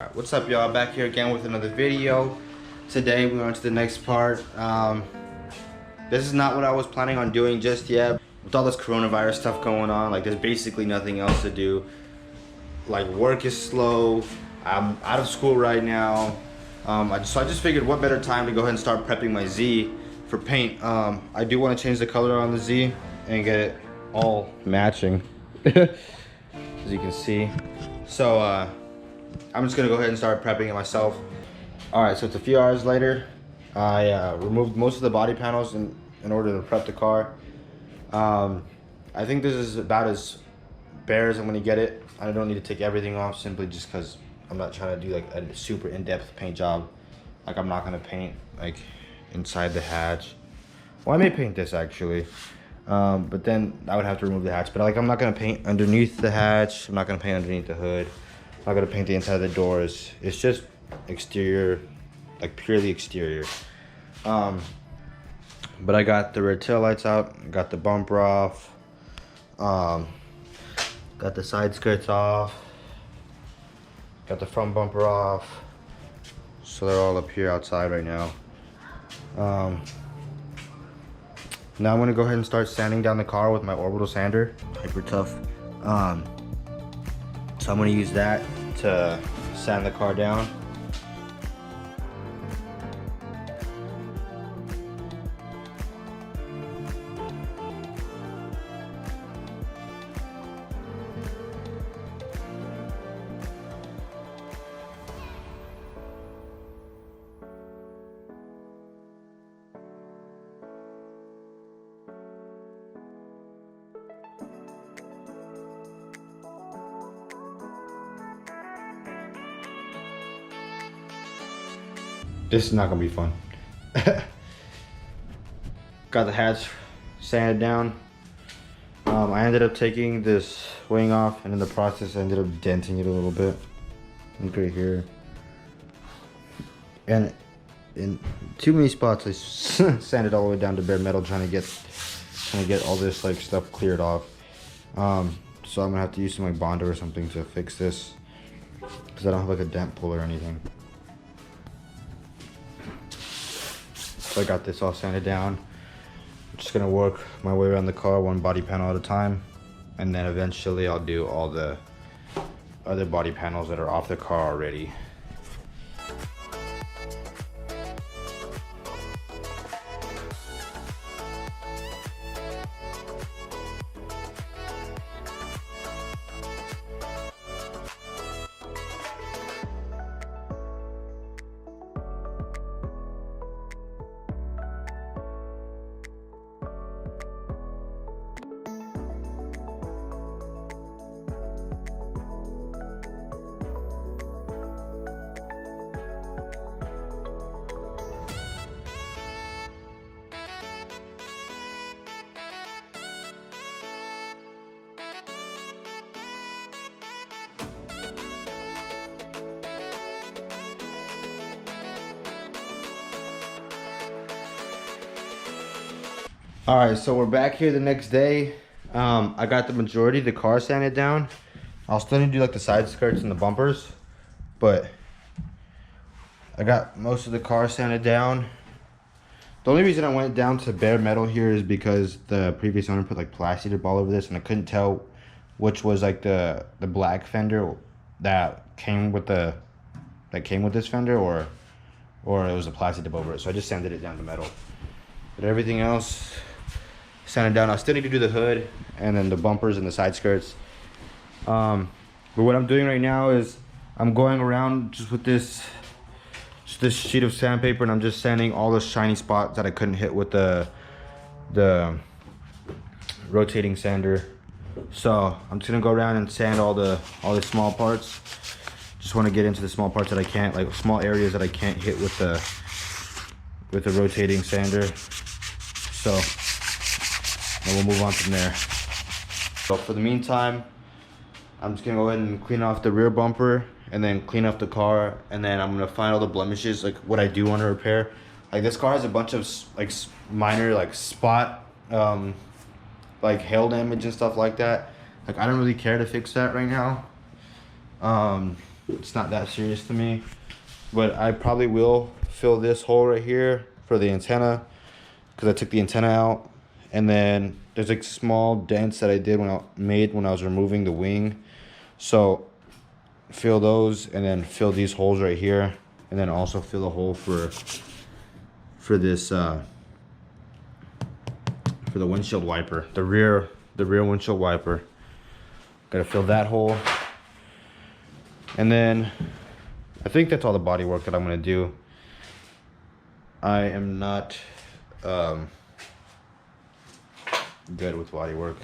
Alright, what's up y'all, back here again with another video. Today we're on to the next part. This is not what I was planning on doing just yet. With all this coronavirus stuff going on, like there's basically nothing else to do. Like work is slow, I'm out of school right now. So I just figured what better time to go ahead and start prepping my Z for paint. I do want to change the color on the Z and get it all matching, as you can see. So I'm just gonna go ahead and start prepping it myself. All right, so it's a few hours later. I removed most of the body panels in order to prep the car. I think this is about as bare as I'm gonna get it. I don't need to take everything off simply just because I'm not trying to do like a super in-depth paint job. Like I'm not gonna paint like inside the hatch. Well, I may paint this actually, but then I would have to remove the hatch. But like I'm not gonna paint underneath the hatch. I'm not gonna paint underneath the hood. I'm not gonna paint the inside of the doors. It's just exterior, like purely exterior. But I got the rear tail lights out, got the bumper off, got the side skirts off, got the front bumper off. So they're all up here outside right now. Now I'm gonna go ahead and start sanding down the car with my orbital sander, hyper tough. So I'm gonna use that to sand the car down. This is not gonna be fun. Got the hatch sanded down. I ended up taking this wing off, and in the process I ended up denting it a little bit. Look right here. And in too many spots I sanded all the way down to bare metal trying to get all this like stuff cleared off. So I'm gonna have to use some like Bonder or something to fix this, because I don't have like a dent pull or anything. So I got this all sanded down. I'm just gonna work my way around the car one body panel at a time, and then eventually I'll do all the other body panels that are off the car already. All right, so we're back here the next day. I got the majority of the car sanded down. I'll still need to do like the side skirts and the bumpers, but I got most of the car sanded down. The only reason I went down to bare metal here is because the previous owner put like plastic all over this, and I couldn't tell which was like the black fender that came with this fender, or it was a plastic dip over it. So I just sanded it down to metal. But everything else sanded down. I still need to do the hood and then the bumpers and the side skirts. But what I'm doing right now is I'm going around just with this sheet of sandpaper, and I'm just sanding all the shiny spots that I couldn't hit with the rotating sander. So I'm just gonna go around and sand all the small parts. Just want to get into the small parts that I can't, like small areas that I can't hit with the rotating sander. So then we'll move on from there. So for the meantime, I'm just gonna go ahead and clean off the rear bumper, and then clean up the car, and then I'm gonna find all the blemishes, like what I do want to repair. Like this car has a bunch of like minor like spot like hail damage and stuff like that. Like I don't really care to fix that right now. It's not that serious to me. But I probably will fill this hole right here for the antenna, because I took the antenna out. And then there's like small dents that I did when I was removing the wing. So fill those, and then fill these holes right here, and then also fill a hole for this for the windshield wiper, the rear windshield wiper. Gotta fill that hole. And then I think that's all the body work that I'm gonna do. I am not good with body work.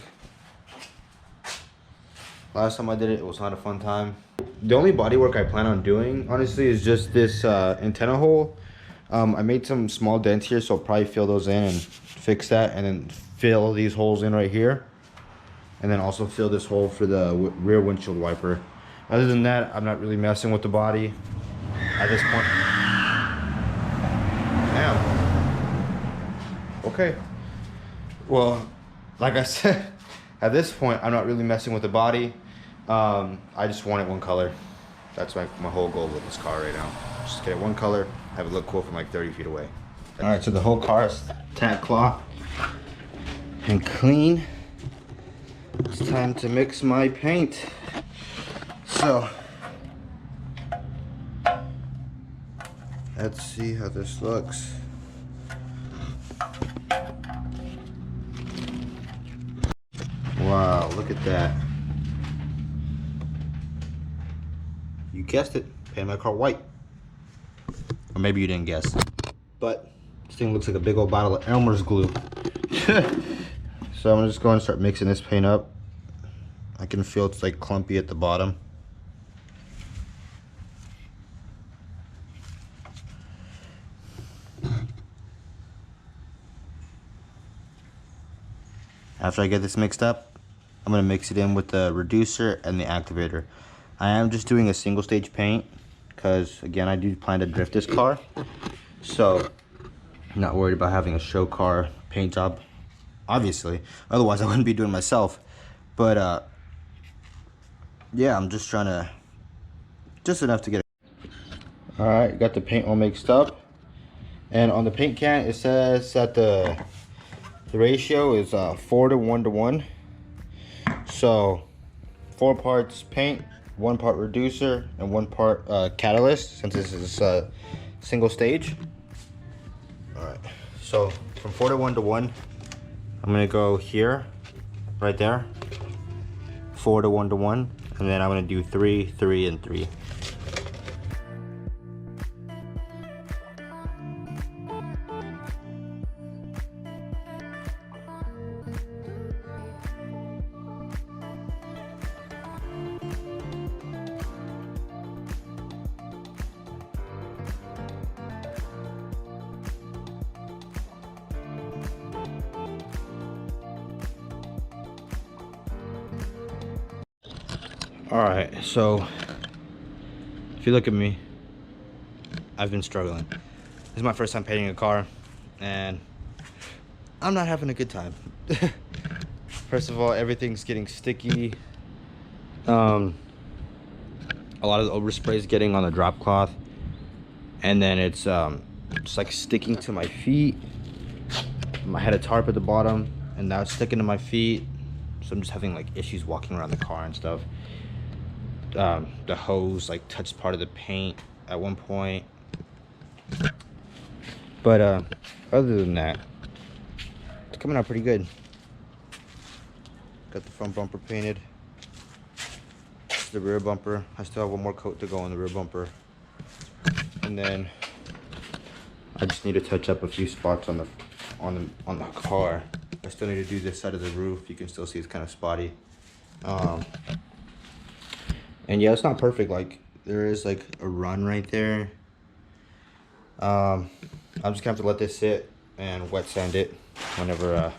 Last time I did it, it was not a fun time. The only body work I plan on doing, honestly, is just this antenna hole. I made some small dents here, so I'll probably fill those in and fix that, and then fill these holes in right here. And then also fill this hole for the rear windshield wiper. Other than that, I'm not really messing with the body at this point. Damn. Okay. Well, like I said, at this point, I'm not really messing with the body. I just want it one color. That's my whole goal with this car right now. Just get it one color, have it look cool from like 30 feet away. All right, so the whole car is tack cloth and clean. It's time to mix my paint. So, let's see how this looks. Wow, look at that. You guessed it, painted my car white. Or maybe you didn't guess. But this thing looks like a big old bottle of Elmer's glue. So I'm just going to start mixing this paint up. I can feel it's like clumpy at the bottom. After I get this mixed up, I'm going to mix it in with the reducer and the activator. I am just doing a single stage paint because, again, I do plan to drift this car. So I'm not worried about having a show car paint job, obviously. Otherwise, I wouldn't be doing it myself. But yeah, I'm just trying to, just enough to get it. All right, got the paint all mixed up. And on the paint can, it says that the ratio is 4 to 1 to 1. So 4 parts paint, 1 part reducer, and 1 part catalyst, since this is a single stage. All right, so from 4 to 1 to 1, I'm gonna go here, right there, 4 to 1 to 1, and then I'm gonna do 3, 3, and 3. All right, so if you look at me, I've been struggling. This is my first time painting a car, and I'm not having a good time. First of all, everything's getting sticky. A lot of the overspray is getting on the drop cloth, and then it's just like sticking to my feet. I had a tarp at the bottom, and now it's sticking to my feet, so I'm just having like issues walking around the car and stuff. The hose like touched part of the paint at one point, but other than that, it's coming out pretty good. Got the front bumper painted, the rear bumper. I still have one more coat to go on the rear bumper, and then I just need to touch up a few spots on the car. I still need to do this side of the roof. You can still see it's kind of spotty. And yeah, it's not perfect. Like, there is like a run right there. I'm just gonna have to let this sit and wet sand it whenever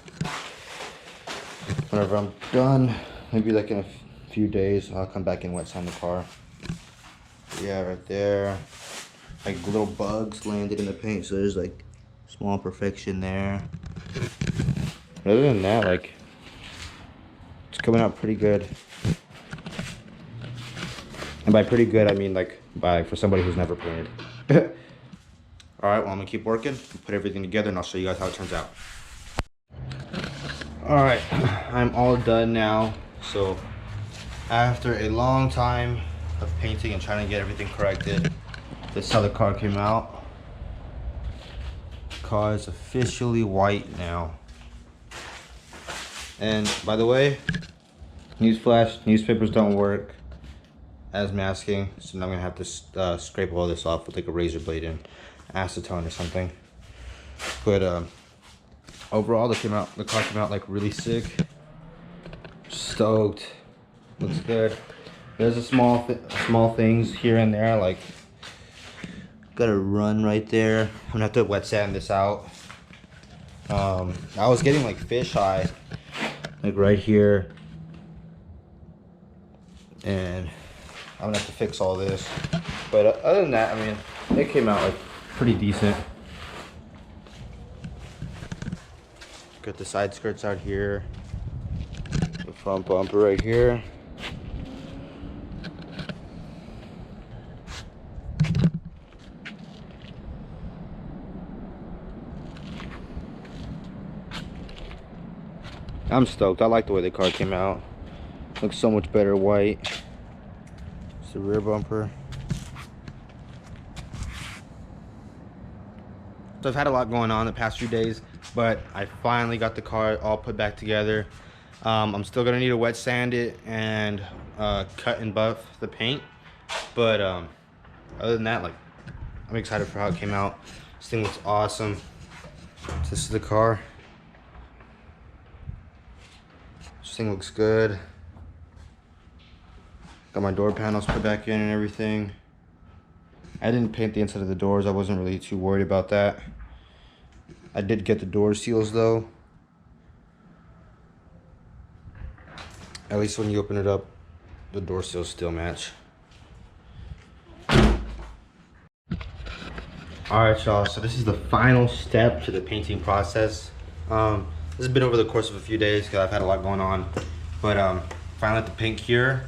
I'm done. Maybe like in a few days, I'll come back and wet sand the car. Yeah, right there. Like little bugs landed in the paint, so there's like small imperfection there. But other than that, like, it's coming out pretty good. And by pretty good, I mean like for somebody who's never painted. All right, well, I'm gonna keep working, put everything together, and I'll show you guys how it turns out. All right, I'm all done now. So after a long time of painting and trying to get everything corrected, this is how the car came out. The car is officially white now. And by the way, newsflash, newspapers don't work as masking, so now I'm gonna have to scrape all this off with like a razor blade and acetone or something. But overall, the car came out like really sick. Stoked. Looks good. There's a small things here and there, like got a run right there. I'm gonna have to wet sand this out. I was getting like fish eye, like right here, and I'm gonna have to fix all this. But other than that, I mean, it came out like pretty decent. Got the side skirts out here, the front bumper right here. I'm stoked. I like the way the car came out. Looks so much better white. It's the rear bumper. So I've had a lot going on the past few days, but I finally got the car all put back together. I'm still gonna need to wet sand it and cut and buff the paint, but other than that, like, I'm excited for how it came out. This thing looks awesome. So this is the car. This thing looks good. Got my door panels put back in and everything. I didn't paint the inside of the doors. I wasn't really too worried about that. I did get the door seals though. At least when you open it up, the door seals still match. Alright y'all, so this is the final step to the painting process. This has been over the course of a few days because I've had a lot going on. But finally let the paint cure.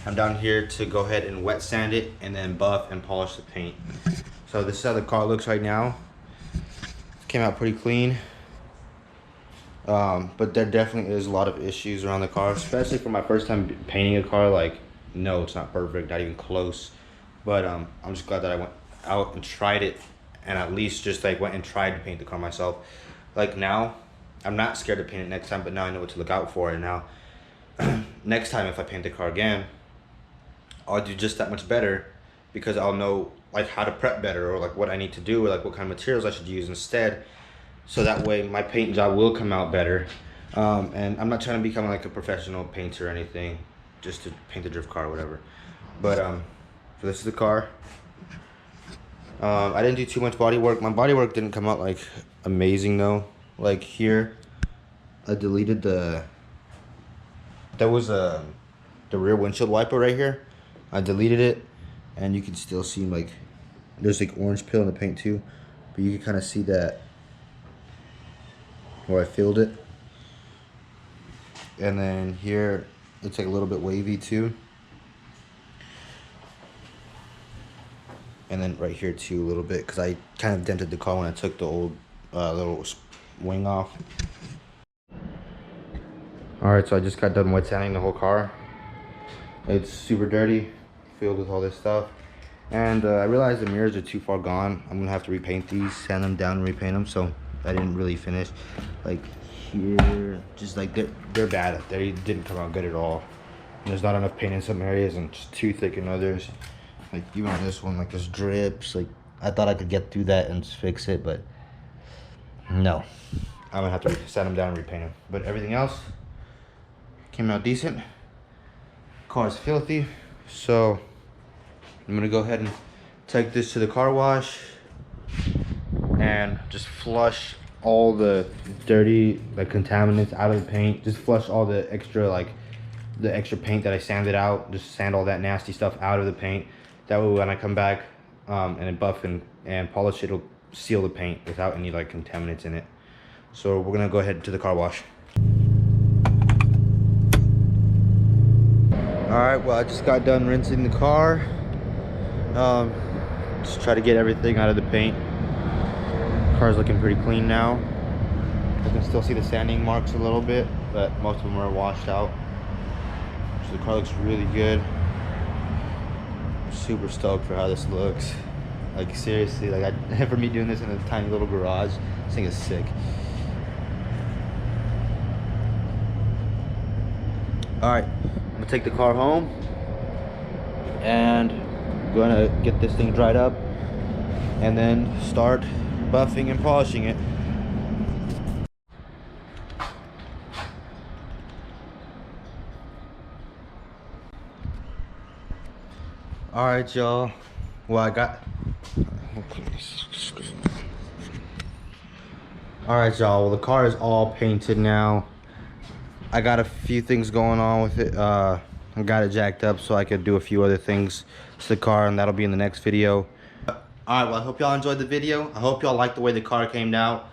I'm down here to go ahead and wet sand it and then buff and polish the paint. So this is how the car looks right now. Came out pretty clean. But there definitely is a lot of issues around the car, especially for my first time painting a car. Like, no, it's not perfect, not even close. But I'm just glad that I went out and tried it, and at least just like went and tried to paint the car myself. Like now, I'm not scared to paint it next time, but now I know what to look out for. And now, next time if I paint the car again, I'll do just that much better, because I'll know like how to prep better, or like what I need to do, or like what kind of materials I should use instead. So that way my paint job will come out better. And I'm not trying to become like a professional painter or anything, just to paint the drift car or whatever. But so this is the car. I didn't do too much body work. My body work didn't come out like amazing though. Like here, I deleted the rear windshield wiper right here. I deleted it, and you can still see like there's like orange peel in the paint too, but you can kind of see that where I filled it. And then here it's like a little bit wavy too, and then right here too a little bit, because I kind of dented the car when I took the old little wing off. Alright, so I just got done wet sanding the whole car. It's super dirty, filled with all this stuff, and I realized the mirrors are too far gone. I'm gonna have to repaint these, sand them down and repaint them. So I didn't really finish. Like here, just like they're bad. They didn't come out good at all. And there's not enough paint in some areas and just too thick in others. Like even on this one, like there's drips. Like I thought I could get through that and fix it, but no. I'm gonna have to sand them down and repaint them. But everything else came out decent. Car's filthy, so I'm gonna go ahead and take this to the car wash and just flush all the dirty like contaminants out of the paint. Just flush all the extra paint that I sanded out. Just sand all that nasty stuff out of the paint. That way when I come back and buff and polish, it'll seal the paint without any like contaminants in it. So we're gonna go ahead to the car wash. All right, well, I just got done rinsing the car. Just try to get everything out of the paint. Car's looking pretty clean now. I can still see the sanding marks a little bit, but most of them are washed out. So the car looks really good. I'm super stoked for how this looks. Like seriously, like for me doing this in a tiny little garage, this thing is sick. All right, I'm gonna take the car home and I'm gonna get this thing dried up and then start buffing and polishing it. All right, y'all. Well, all right, y'all. Well, the car is all painted now. I got a few things going on with it. I got it jacked up so I could do a few other things to the car, and that'll be in the next video. All right, well, I hope y'all enjoyed the video. I hope y'all liked the way the car came out.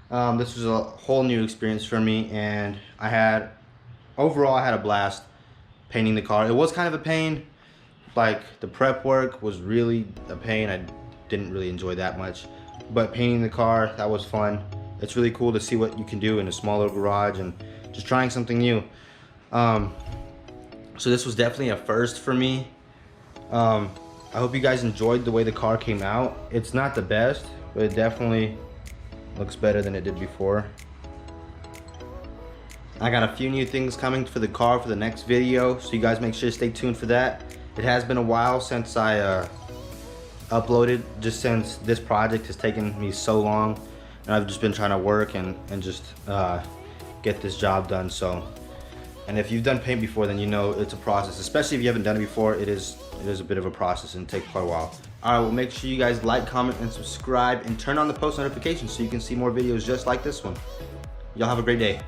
This was a whole new experience for me, and overall I had a blast painting the car. It was kind of a pain. Like, the prep work was really a pain. I didn't really enjoy that much, but painting the car, that was fun. It's really cool to see what you can do in a small little garage and just trying something new. So this was definitely a first for me. I hope you guys enjoyed the way the car came out. It's not the best, but it definitely looks better than it did before. I got a few new things coming for the car for the next video, so you guys make sure to stay tuned for that. It has been a while since I uploaded, just since this project has taken me so long, and I've just been trying to work and just get this job done. So, and if you've done paint before, then you know it's a process, especially if you haven't done it before. It is a bit of a process and take quite a while. All right, well, make sure you guys like, comment, and subscribe, and turn on the post notifications so you can see more videos just like this one. Y'all have a great day.